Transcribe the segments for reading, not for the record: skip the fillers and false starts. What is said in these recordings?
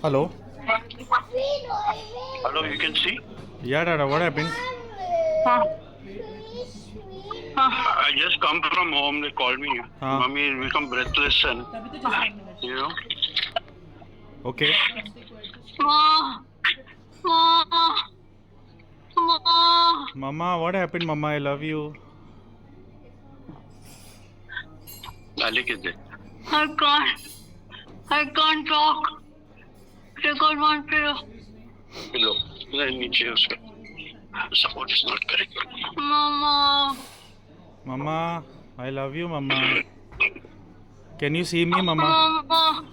Hello. Hello, you can see? Yeah, Dada, what happened? I just come from home. They called me. Huh. Mummy has become breathless and you know. Okay. Mama, what happened, Mama? I love you. Alik is there. I can't talk. I got one pillow. Hello. नीचे उसका support is not correct. Mama. Mama, I love you, Mama. Can you see me, Mama? Mama.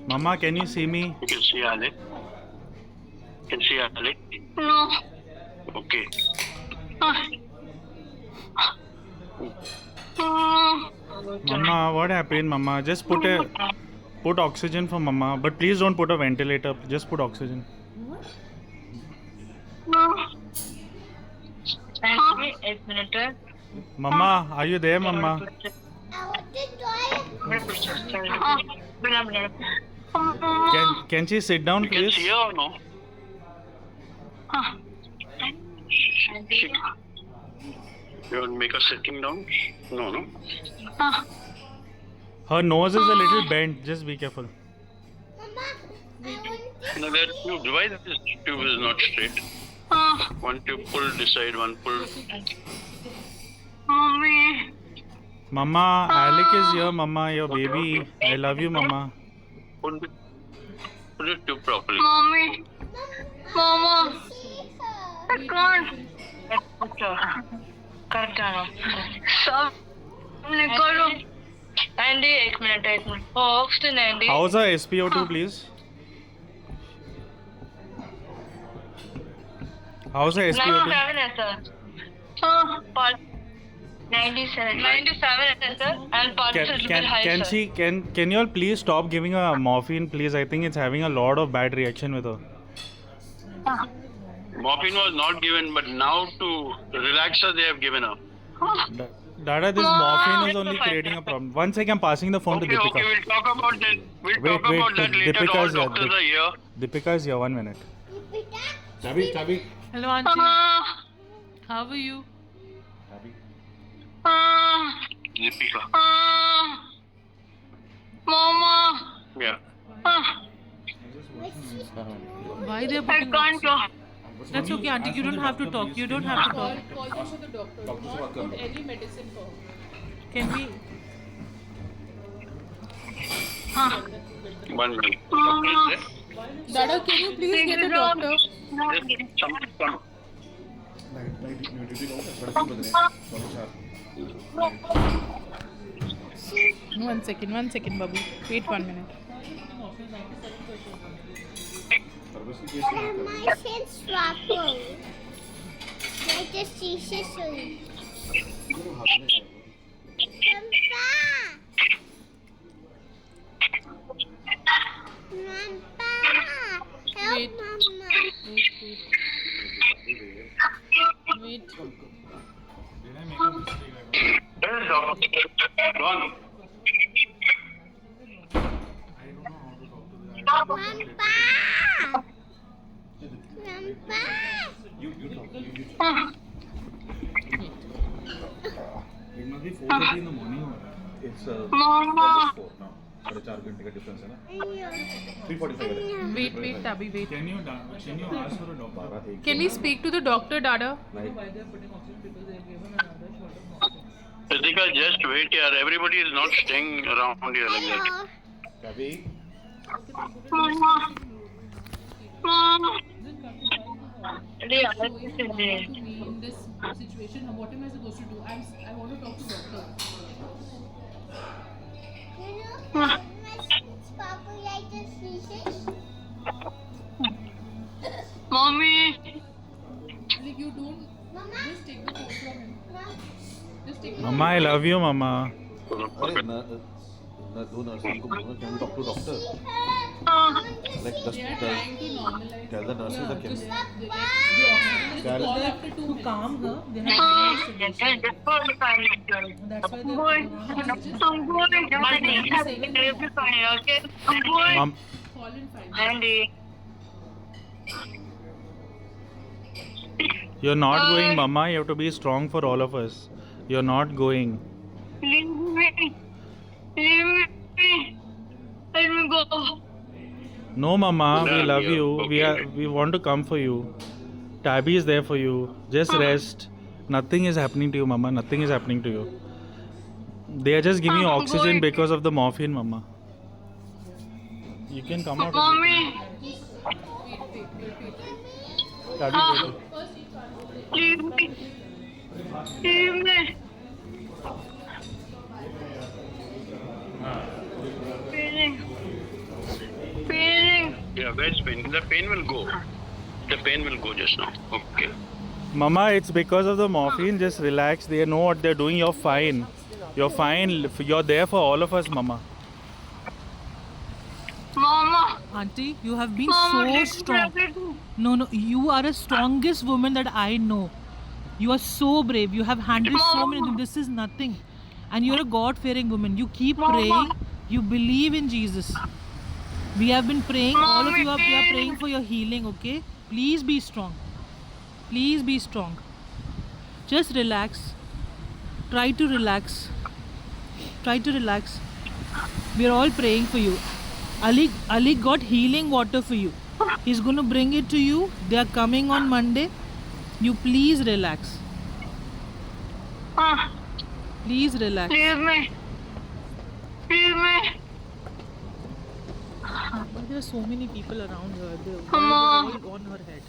Mama, can you see me? You can see Alik. Can see Alik. No. Okay. Mama, what happened, Mama? Just put oxygen for Mama, but please don't put a ventilator. Just put oxygen. एक minute Mama, are you there, Mama? Can she sit down, You can please? see her or no? She, you want to make her sitting down? No, no. Her nose is a little bent. Just be careful. No, that tube. Why this tube is not straight? One tube pull this side, one pull. Mummy Mama, Alec is here, Mama. Your baby. I love you, Mama. Put the tube properly. Mummy mama I can't करता सब निकालो Andy एक minute oxygen Andy How's her SpO2, please? How's her SpO2? 97 है sir हाँ 97 है sir and pulse is a little high Can sir. she can you all please stop giving her morphine, please? I think it's having a lot of bad reaction with her. Morphine was not given, but now to relax her, they have given her. Dada, this morphine is only creating a problem. One second, I'm passing the phone to Okay, Deepika. okay, we'll talk about that. We'll Wait, talk about that later. Deepika All is here. doctors are here. Deepika is here. 1 minute. Chabi. Hello, Auntie. How are you? Deepika. Mama Yeah. Why they are I putting can't talk. That's okay, Auntie. You don't have to talk. You don't have to talk. Call for the doctor. Do not put any medicine for her. Can we? 1 minute. Mama Dada, can you please get a doctor? Someone come. One second, Babu. Wait 1 minute. My sense swapple. Like the shisha soon. Help Wait. Mama. Wait. Where is doctor? Gone. Grandpa. It must be 4:30 in the morning. It's Mama 4 now. 4.5 घंटे का difference है ना 3:45 Wait, Tabi, wait. Can you ask for a doctor? Can we speak to the doctor, Dada? Ritika, just wait here. Everybody is not staying around here like that. Kavi Mama In this situation, what am I supposed to do? I want to talk to doctor. My sense swapple like the shisha. Mommy Like you don't. Mama. Just take the phone from him. Just take the Mama, I love you, Mama. अरे दो nursing को बोलना can talk to doctor like They are trying to normalize. Tell the nurses the Just can the oxygen is called after 2 minutes. Calm her. They have just That's why the going. oxygen. I'm going. You'll be fine, okay? I'm going. Mom, Colin fine. Andy. you're not going, Mama. You have to be strong for all of us. You're not going. Leave me. Leave me. Let me go. No, Mama. We Yeah, love yeah, you. We okay. are. We want to come for you. Tabby is there for you. Just rest. Nothing is happening to you, Mama. Nothing is happening to you. They are just giving you I'm oxygen going. because of the morphine, Mama. You can come out. of it. Mommy. Tabby, baby. Leave me. Leave me. Feeling. Feeling. Yeah, where's pain? The pain will go. The pain will go just now. Okay. Mama, it's because of the morphine. Just relax. They know what they're doing. You're fine. You're fine. You're there for all of us, Mama. Mama. Auntie, you have been Mama, so let me strong. everything. No, you are the strongest woman that I know. You are so brave. You have handled so many things. This is nothing. And you're a God-fearing woman. You keep Mama. praying. You believe in Jesus. We have been praying. All of you are, we are praying for your healing, okay? Please be strong. Please be strong. Just relax. Try to relax. Try to relax. We are all praying for you. Ali got healing water for you. He's going to bring it to you. They are coming on Monday. You please relax. Please relax. Leave me. Leave me. There are so many people around her. They're Mama. all on her head.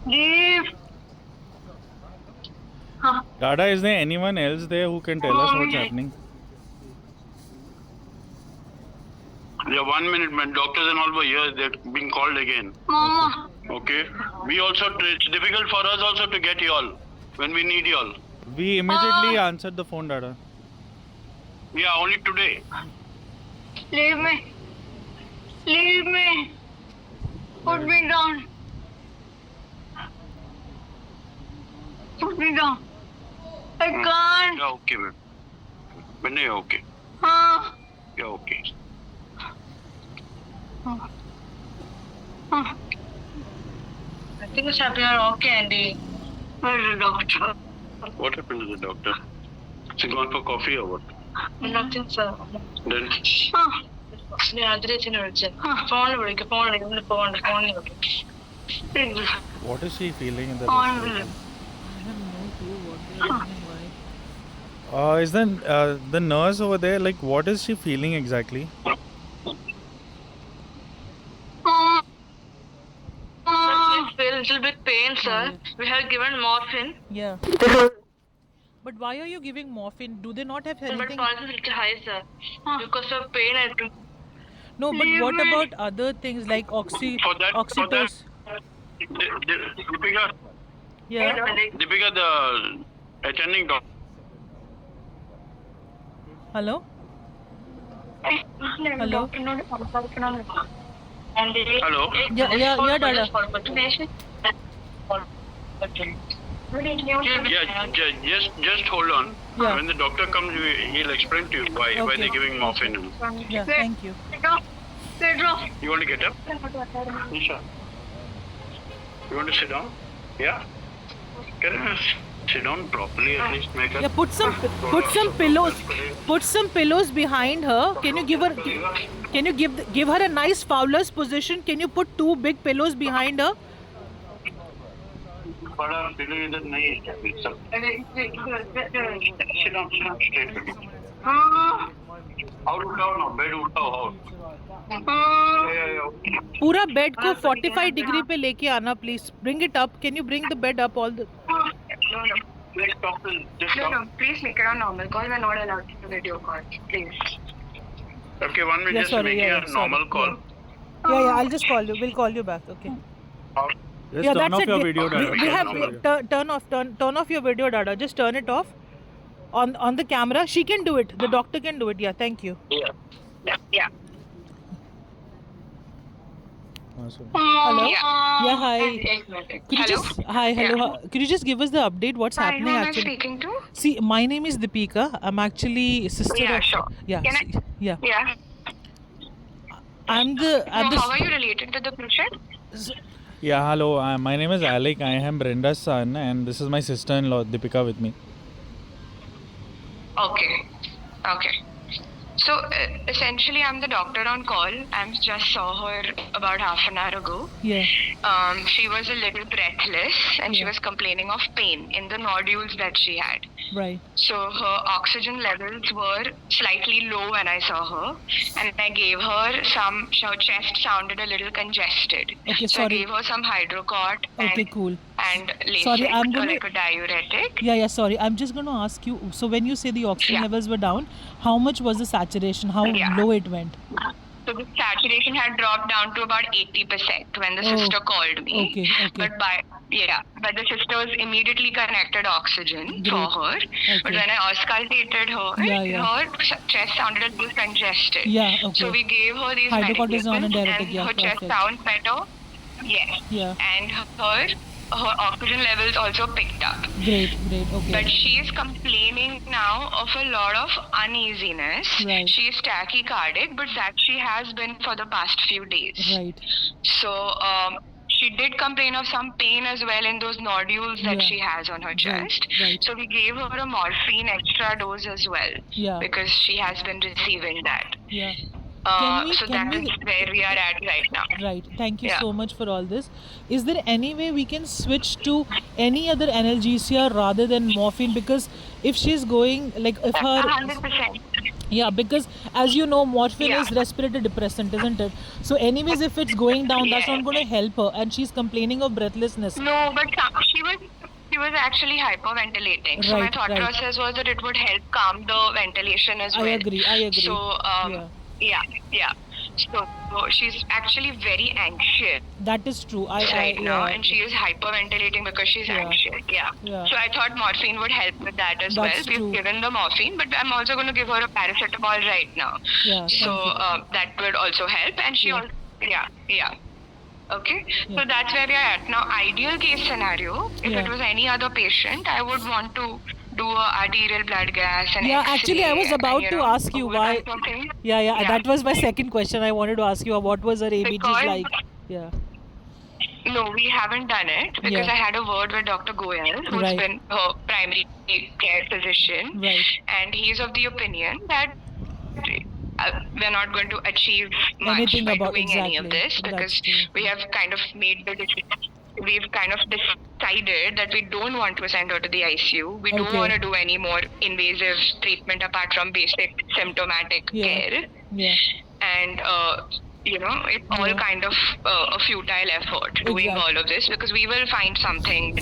Leave. Dada, is there anyone else there who can tell us what's happening? Yeah, 1 minute, man. Doctors and all were here. They're being called again. Mama. Okay. We also, it's difficult for us also to get you all when we need you all. We immediately answered the phone, Dada. Yeah, only today. Leave me. Leave me. Put me down. Put me down. I can't. Yeah, okay, man. When you're okay. You're okay. I think it's happening. Okay, Andy. Where's the doctor? What happened to the doctor? She gone for coffee or what? Nothing, sir. Then What is she feeling in the I have no clue what they're happening. Why? Is then the nurse over there, like, what is she feeling exactly? Feel a little bit pain, sir. We have given morphine, Yeah. But why are you giving morphine? Do they not have but anything? pulse is a little high, sir. Because of pain, I took. No, but what about other things like for that, oxytocin? Deepika, Yeah. Deepika, the attending doctor. Hello? Hello? Hello. Yeah, Dada. Yeah, just hold on. Yeah. When the doctor comes, he'll explain to you why Okay. they're giving morphine. Yeah, thank you. You want to get up? Nisha. You want to sit down? Yeah. Can I sit down properly at least? Make Yeah, put some pillows behind her. Can you give her a nice Fowler's position? Can you put 2 big pillows behind her? बड़ा pillow इधर नहीं है सब. Sit down straight. Out उठाओ ना, bed उठाओ out. Yeah. पूरा bed को 45 डिग्री पे लेके आना please. Bring it up. Can you bring the bed up all the? Let's talk to just talk. No, please make it on normal call. We're not allowed to video call. Please. Okay, 1 minute, Yeah, just sorry, making yeah, a sorry, normal call. Yeah. I'll just call you. We'll call you back. Okay. Just Yeah, turn that's off it. your video, Dada. We have turn off your video, Dada. Just turn it off on the camera. She can do it. The doctor can do it. Yeah, thank you. Yeah. Hello? Yeah, hi. Could you Hello? just hi, hello. Yeah. Could you just give us the update? What's Hi, happening who am I actually? speaking to? See, my name is Deepika. I'm actually sister Yeah, of sure. yeah, Can I? see, yeah. Yeah. I'm So, the how are you related to the patient? Yeah, hello. My name is Alec. I am Brenda's son, and this is my sister-in-law, Deepika, with me. Okay. Okay. So, essentially, I'm the doctor on call. I just saw her about half an hour ago. yeah, She was a little breathless and she Yeah. was complaining of pain in the nodules that she had. right. So her oxygen levels were slightly low when I saw her, and I gave her some. Her chest sounded a little congested. Okay, so sorry. I gave her some hydrocort Okay, cool. and Lasix, Sorry, I'm gonna- like a diuretic. Yeah, sorry. I'm just going to ask you. So when you say the oxygen Yeah. levels were down, how much was the saturation? How Yeah. low it went? So the saturation had dropped down to about 80% when the Oh, sister called me. okay. But the sisters immediately connected oxygen for Great. her. But Okay. when I auscultated her, Yeah. her chest sounded a little congested. Yeah, okay. So we gave her these Hydrocortisone and medications diuretic, and yeah, her chest perfect. sounds better. Yes. Yeah. And her oxygen levels also picked up. Great, okay. But she is complaining now of a lot of uneasiness. Right. She is tachycardic, but that she has been for the past few days. Right. So she did complain of some pain as well in those nodules that Yeah. she has on her chest. right. So we gave her a morphine extra dose as well. Yeah. Because she has been receiving that. Yeah. So can that is where we are at right now. Right. Thank you Yeah. so much for all this. Is there any way we can switch to any other analgesia rather than morphine? Because if she's going, like, if her 100%. yeah, because as you know, morphine Yeah. is respiratory depressant, isn't it? So, anyways, if it's going down, that's Yeah. not going to help her, and she's complaining of breathlessness. No, but she was actually hyperventilating. So my Right, thought right. process was that it would help calm the ventilation as well. I agree. So yeah. So she's actually very anxious. That is true. Right now, and she is hyperventilating because she's Yeah. anxious. Yeah. Yeah. So I thought morphine would help with that as That's well. We've true. given the morphine, but I'm also going to give her a paracetamol right now. Yeah, So thank that would also help, and she Yeah. also yeah. Okay, Yeah. so that's where we are at now. Ideal case scenario, if Yeah. it was any other patient, I would want to do a arterial blood gas and Yeah, X-ray actually, I was and, about to ask you why. overnight something. Yeah, that was my second question. I wanted to ask you what was her ABGs Because- like. Yeah. No, we haven't done it because Yeah. I had a word with Dr. Goyal, who's Right. been her primary care physician, Right. and he's of the opinion that we're not going to achieve much Anything by about- doing any of exactly. this because That's true. we have kind of made the decision. We've kind of decided that we don't want to send her to the ICU. We don't Okay. want to do any more invasive treatment apart from basic symptomatic Yeah. care. Yeah. And it's all Yeah. kind of a futile effort doing Exactly. all of this because we will find something.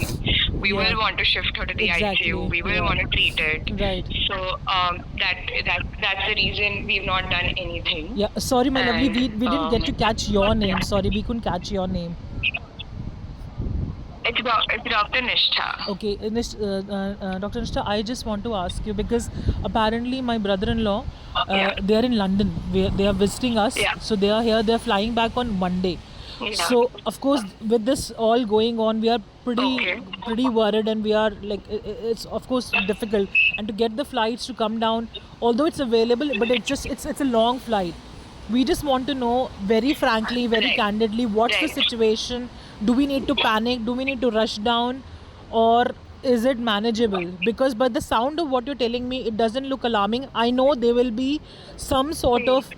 We Yeah. will want to shift her to the Exactly. ICU. We will Yeah. want to treat it. Right. So that's the reason we've not done anything. Yeah. Sorry, my lovely. And, We didn't get to catch your name. Sorry, we couldn't catch your name. It's Dr. Nishtha. Okay, Dr. Nishtha, I just want to ask you because apparently my brother-in-law, Yeah. they are in London. They are visiting us. Yeah. So they are here. They are flying back on Monday. Yeah. So of course, with this all going on, we are Okay. pretty worried, and we are like, it's of course difficult. And to get the flights to come down, although it's available, but it's a long flight. We just want to know very frankly, very Right. candidly, what's the Right. situation? Do we need to panic? Do we need to rush down? Or is it manageable? Because by the sound of what you're telling me, it doesn't look alarming. I know there will be some sort of,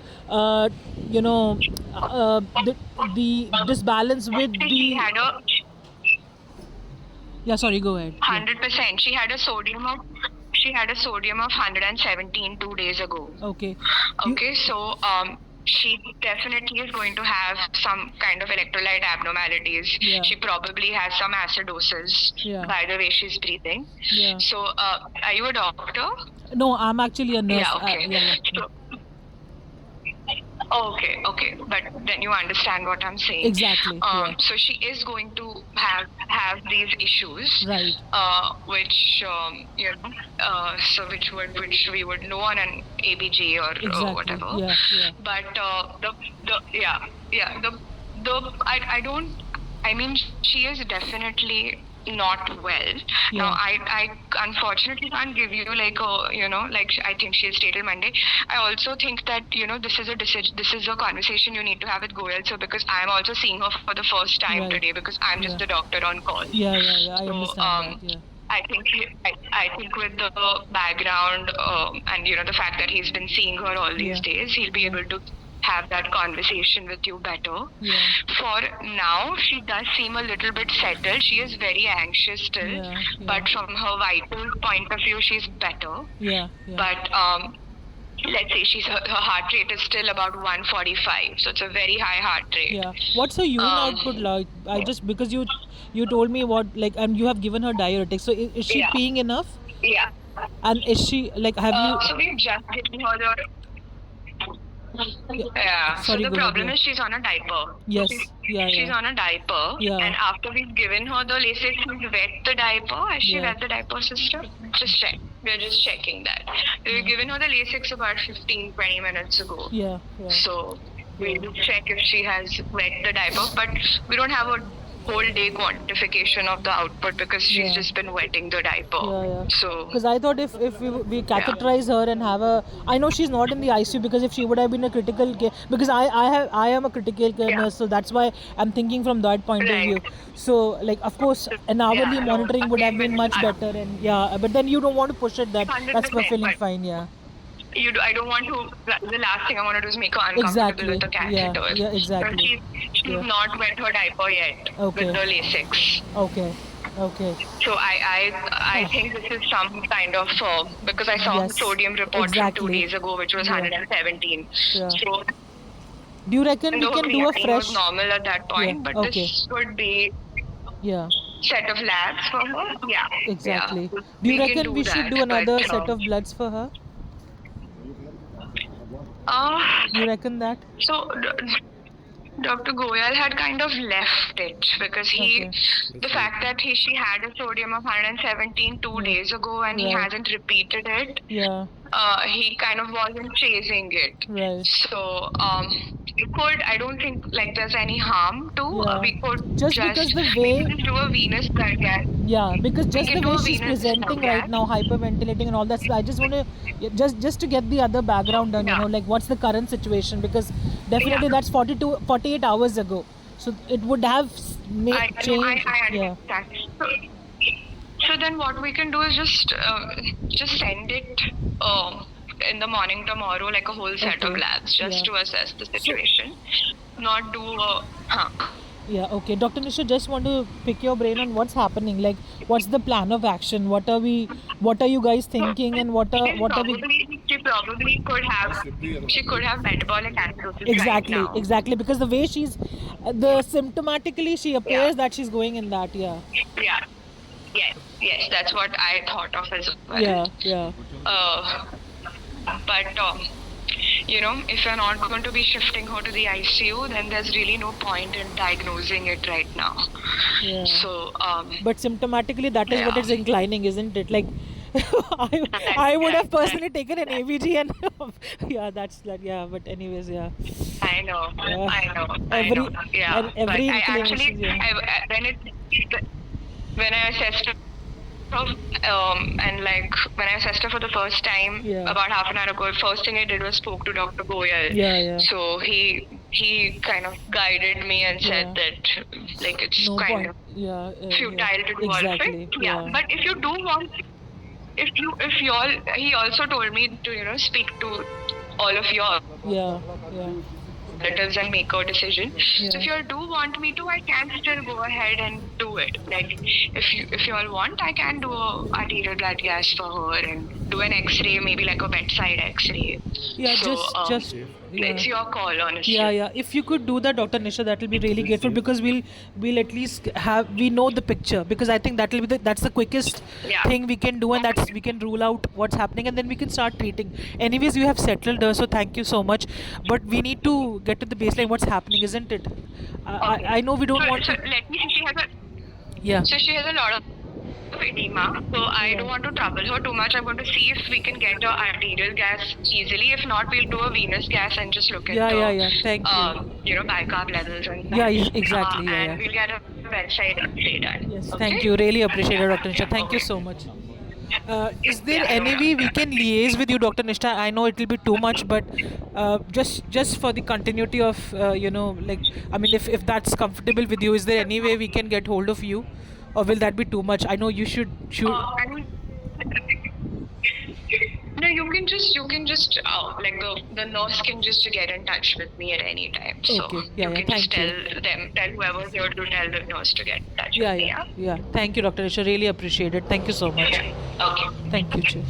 the disbalance with She had the. a Yeah, sorry, go ahead. Yeah. 100%. She had a sodium of 117 2 days ago. Okay. You- Okay, so she definitely is going to have some kind of electrolyte abnormalities. Yeah. She probably has some acidosis Yeah. by the way she's breathing. Yeah. So, are you a doctor? No, I'm actually a nurse. Yeah, okay. Yeah. So, okay. But then you understand what I'm saying. Exactly, yeah. So she is going to have these issues. Right. Which which we would know on an ABG or Exactly. whatever. Yeah. But I don't. I mean, she is definitely not well. Now, I unfortunately can't give you like a, like I think she'll stay till Monday. I also think that, this is a decision, this is a conversation you need to have with Goyal. So because I'm also seeing her for the first time Right. today because I'm just the doctor on call. Yeah, I So, understand that. Yeah. I think with the background and the fact that he's been seeing her all these days, he'll be able to have that conversation with you better. Yeah. For now, she does seem a little bit settled. She is very anxious still, Yeah, but from her vital point of view, she's better. Yeah. But let's say her heart rate is still about 145, so it's a very high heart rate. Yeah. What's her urine output like? I just because you told me and you have given her diuretics. So is she peeing enough? Yeah. And is she like have you? So we've just given her the. Yeah. Sorry, so the go problem ahead, is she's on a diaper. Yes. She's on a diaper. Yeah. And after we've given her the Lasix, we've wet the diaper. Has she wet the diaper, sister? Just check. We're just checking that. We've given her the Lasix about 15-20 minutes ago. Yeah. So we'll check if she has wet the diaper. But we don't have a whole day quantification of the output because she's just been wetting the diaper. Yeah. So Because I thought if we catheterize her and have I know she's not in the ICU because if she would have been a critical care, because I am a critical care nurse, so that's why I'm thinking from that point of view. So like of course an hourly monitoring would have been much better, and but then you don't want to push it that's 100%, fulfilling but- fine. I don't want to. The last thing I want to do is make her uncomfortable with the catheter. Yeah, exactly. But she's not wet her diaper yet Okay. with the Lasix. Okay. So I think this is some kind of because I saw the Yes, sodium report exactly. from 2 days ago, which was 117. Yeah. So Do you reckon we the can do a creatinine fresh? was normal at that point, but okay. this would be Yeah, set of labs for her. Yeah. exactly. Yeah. Do you We can reckon we should that, do another but, set of bloods for her? You reckon that? So Dr. Goyal had kind of left it because the fact that she had a sodium of 117 2 days ago and he Right. hasn't repeated it, Yeah, he kind of wasn't chasing it. right. So I don't think like there's any harm to. Yeah. We could Just because the way- we can do a venous blood gas. Yeah, because just can the way do a she's venous presenting blood right gas. now, hyperventilating and all that, I just want to just to get the other background done, like what's the current situation, because definitely that's 48 hours ago, so it would have changed. I Yeah, understand. So then what we can do is just send it in the morning tomorrow, like a whole set of Okay. labs, just Yeah. to assess the situation. Not do a. yeah, okay. Dr. Nisha, just want to pick your brain on what's happening. Like, what's the plan of action? What are you guys thinking, and what are we? She probably could have metabolic acidosis Exactly, right now. exactly. Because the way she's, symptomatically she appears that she's going in that. Yeah, Yeah. Yes, that's what I thought of as well. yeah. But if you're not going to be shifting her to the ICU, then there's really no point in diagnosing it right now. Yeah. So, But symptomatically, that is what Yeah. it's inclining, isn't it? Like, I would have personally taken an AVG and yeah. But anyways, yeah. I know. Yeah. Every but I inclination, actually, yeah. when I assessed her, and like when I assessed her for the first time about half an hour ago, first thing I did was spoke to Dr. Goyal. Yeah. So he kind of guided me and said that like it's No kind point. of futile to do all of Exactly. it. Yeah. But if you do want, if you all, he also told me to speak to all of your Yeah. relatives and make a decision. Yeah. So if you all do want me to, I can still go ahead and do it. Like if you all want, I can do a arterial blood gas for her and do an X-ray, maybe like a bedside X-ray. Yeah, So, just it's your call, honestly. Yeah. If you could do that, Dr. Nisha, that will be really grateful, because we'll at least we know the picture, because I think that will be that's the quickest thing we can do, and we can rule out what's happening, and then we can start treating. Anyways, you have settled her, so thank you so much. But we need to get to the baseline. What's happening, isn't it? I know we don't want So to. let me see. Yeah. So she has a lot of of edema, so I don't want to trouble her too much. I'm going to see if we can get her arterial gas easily. If not, we'll do a venous gas and just look Yeah, into yeah. Thank you. bicarb levels and Yeah, such. exactly. Yeah, And we'll get a bedside X-ray done. Yes, Okay? thank you. Really appreciate it, Dr. Nisha. Thank you so much. Is there any way we can liaise with you, Dr. Nisha? I know it will be too much, but just for the continuity of if that's comfortable with you, is there any way we can get hold of you, or will that be too much? I know you should. I mean, no, you can just the nurse can just get in touch with me at any time. So Okay. Yeah, you yeah, can just thank tell whoever's here to tell the nurse to get in touch Yeah, with me. yeah, yeah. Thank you, Dr. Nisha. Really appreciate it. Thank you so much. Okay. Thank you, Chief.